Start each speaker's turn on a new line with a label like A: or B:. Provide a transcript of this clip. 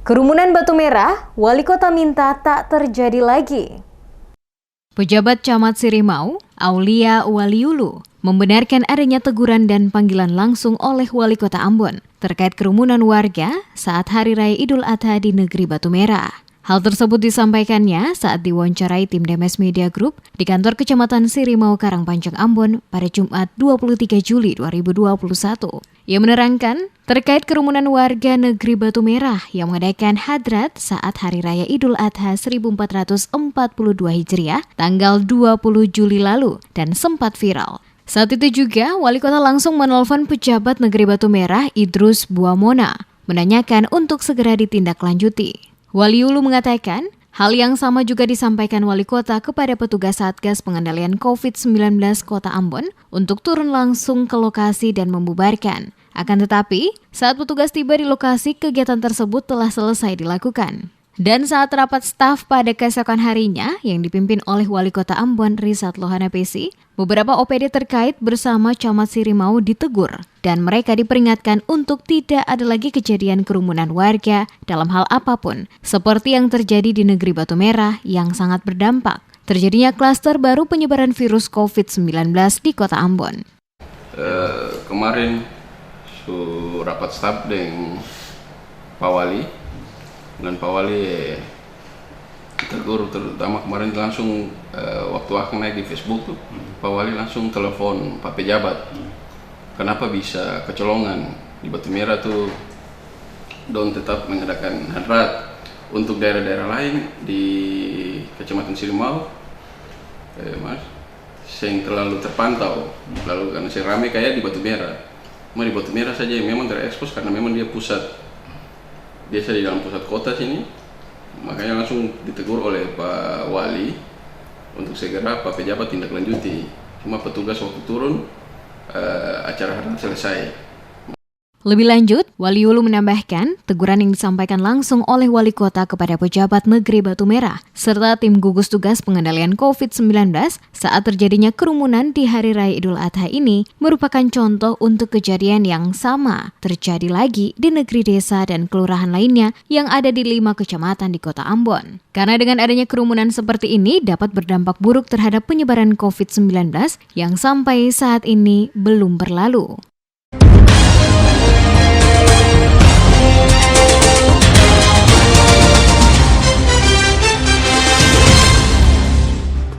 A: Kerumunan Batu Merah, Wali Kota minta tak terjadi lagi. Pejabat Camat Sirimau, Aulia Waliulu, membenarkan adanya teguran dan panggilan langsung oleh Wali Kota Ambon terkait kerumunan warga saat Hari Raya Idul Adha di negeri Batu Merah. Hal tersebut disampaikannya saat diwawancarai tim Demes Media Group di kantor Kecamatan Sirimau, Karangpanjang, Ambon pada Jumat 23 Juli 2021. Ia menerangkan terkait kerumunan warga negeri Batu Merah yang mengadakan hadrat saat Hari Raya Idul Adha 1442 Hijriah tanggal 20 Juli lalu dan sempat viral. Saat itu juga, Wali Kota langsung menelpon pejabat negeri Batu Merah Idrus Buamona menanyakan untuk segera ditindaklanjuti. Waliulu mengatakan, hal yang sama juga disampaikan Wali Kota kepada petugas Satgas Pengendalian COVID-19 Kota Ambon untuk turun langsung ke lokasi dan membubarkan. Akan tetapi, saat petugas tiba di lokasi, kegiatan tersebut telah selesai dilakukan. Dan saat rapat staf pada keesokan harinya yang dipimpin oleh Wali Kota Ambon Rizat Lohana PC, beberapa OPD terkait bersama Camat Sirimau ditegur dan mereka diperingatkan untuk tidak ada lagi kejadian kerumunan warga dalam hal apapun seperti yang terjadi di negeri Batu Merah yang sangat berdampak terjadinya klaster baru penyebaran virus COVID-19 di Kota Ambon.
B: Kemarin rapat staf dengan Pak Wali. Dan Pak Wali tegur, terutama kemarin langsung waktu aku naik di Facebook tuh, Pak Wali langsung telepon Pak Pejabat. Kenapa bisa kecolongan di Batu Merah tuh don tetap mengadakan hadrat untuk daerah-daerah lain di Kecamatan Sirimau, mas, yang terlalu terpantau, lalu karena saya ramai kayak di Batu Merah. Cuma di Batu Merah saja yang memang terekspos karena memang dia pusat. Biasa di dalam pusat kota sini, makanya langsung ditegur oleh Pak Wali untuk segera Pak Pejabat tindak lanjuti. Cuma petugas waktu turun, acara hadrat selesai.
A: Lebih lanjut, Waliulu menambahkan teguran yang disampaikan langsung oleh Wali Kota kepada pejabat negeri Batu Merah serta tim gugus tugas pengendalian COVID-19 saat terjadinya kerumunan di Hari Raya Idul Adha ini merupakan contoh untuk kejadian yang sama terjadi lagi di negeri desa dan kelurahan lainnya yang ada di 5 kecamatan di Kota Ambon. Karena dengan adanya kerumunan seperti ini dapat berdampak buruk terhadap penyebaran COVID-19 yang sampai saat ini belum berlalu.